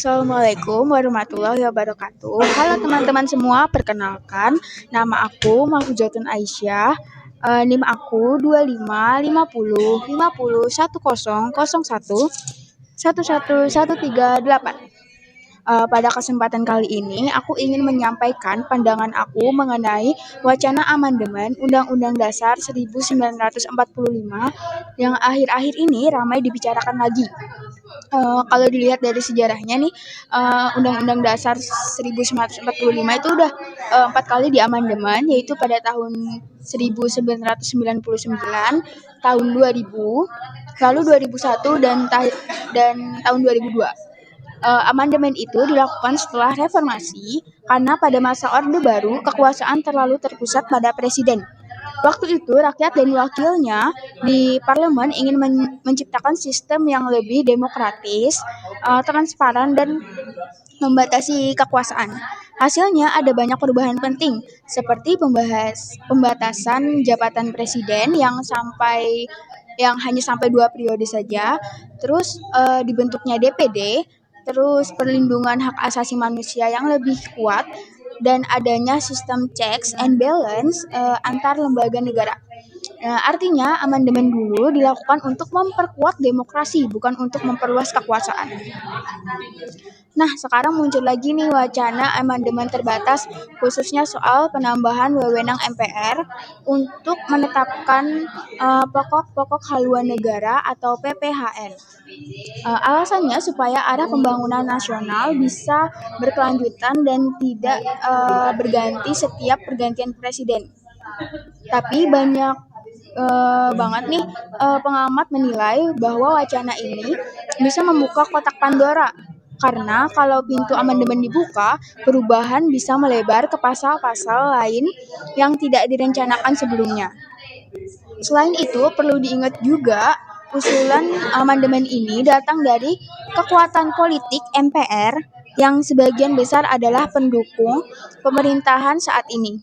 Assalamualaikum warahmatullahi wabarakatuh. Halo teman-teman semua, perkenalkan nama aku Mahfuzatun Aisyah. NIM aku 25505010011138. Pada kesempatan kali ini, aku ingin menyampaikan pandangan aku mengenai wacana amandemen Undang-Undang Dasar 1945 yang akhir-akhir ini ramai dibicarakan lagi. Kalau dilihat dari sejarahnya nih, Undang-Undang Dasar 1945 itu udah 4 kali diamandemen, yaitu pada tahun 1999, tahun 2000, lalu 2001 dan tahun 2002. Amandemen itu dilakukan setelah reformasi karena pada masa Orde Baru kekuasaan terlalu terpusat pada presiden. Waktu itu rakyat dan wakilnya di parlemen ingin menciptakan sistem yang lebih demokratis, transparan dan membatasi kekuasaan. Hasilnya ada banyak perubahan penting seperti pembatasan jabatan presiden yang hanya sampai 2 periode saja, terus dibentuknya DPD, terus perlindungan hak asasi manusia yang lebih kuat, dan adanya sistem checks and balance antar lembaga negara. Artinya amandemen dulu dilakukan untuk memperkuat demokrasi, bukan untuk memperluas kekuasaan. Nah, sekarang muncul lagi nih wacana amandemen terbatas, khususnya soal penambahan wewenang MPR untuk menetapkan pokok-pokok haluan negara atau PPHN. Alasannya supaya arah pembangunan nasional bisa berkelanjutan dan tidak berganti setiap pergantian presiden. Tapi banyak banget nih pengamat menilai bahwa wacana ini bisa membuka kotak Pandora. Karena kalau pintu amandemen dibuka, perubahan bisa melebar ke pasal-pasal lain yang tidak direncanakan sebelumnya. Selain itu, perlu diingat juga usulan amandemen ini datang dari kekuatan politik MPR yang sebagian besar adalah pendukung pemerintahan saat ini.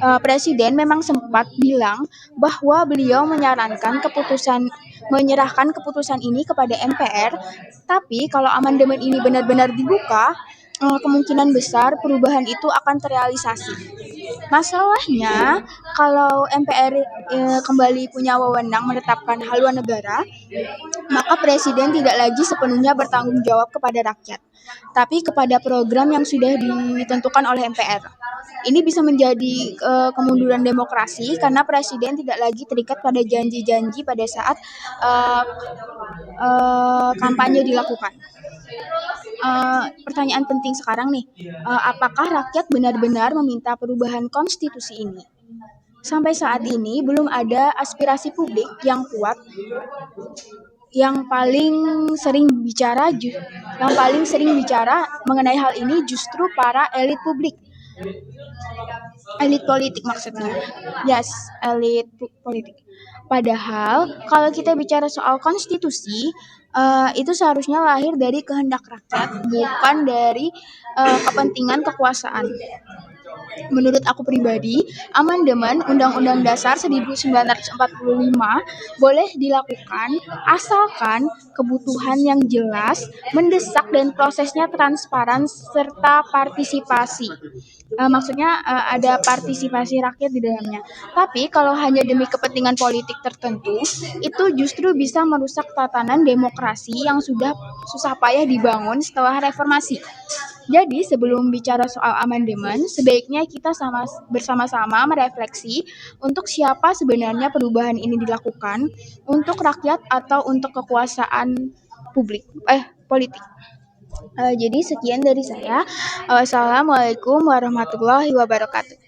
Presiden memang sempat bilang bahwa beliau menyerahkan keputusan ini kepada MPR, tapi kalau amandemen ini benar-benar dibuka, kemungkinan besar perubahan itu akan terrealisasi. Masalahnya, kalau MPR kembali punya wewenang menetapkan haluan negara, maka presiden tidak lagi sepenuhnya bertanggung jawab kepada rakyat, tapi kepada program yang sudah ditentukan oleh MPR. Ini bisa menjadi kemunduran demokrasi karena presiden tidak lagi terikat pada janji-janji pada saat kampanye dilakukan. Pertanyaan penting sekarang nih, apakah rakyat benar-benar meminta perubahan konstitusi ini? Sampai saat ini belum ada aspirasi publik yang kuat. Yang paling sering bicara mengenai hal ini justru para elit politik maksudnya. Yes, elit politik. Padahal kalau kita bicara soal konstitusi, itu seharusnya lahir dari kehendak rakyat, bukan dari kepentingan kekuasaan. Menurut aku pribadi, amandemen Undang-Undang Dasar 1945 boleh dilakukan asalkan kebutuhan yang jelas, mendesak dan prosesnya transparan serta partisipasi. Maksudnya ada partisipasi rakyat di dalamnya. Tapi kalau hanya demi kepentingan politik tertentu, itu justru bisa merusak tatanan demokrasi yang sudah susah payah dibangun setelah reformasi. Jadi sebelum bicara soal amandemen, sebaiknya kita bersama-sama merefleksi untuk siapa sebenarnya perubahan ini dilakukan, untuk rakyat atau untuk kekuasaan politik. Jadi sekian dari saya. Wassalamualaikum warahmatullahi wabarakatuh.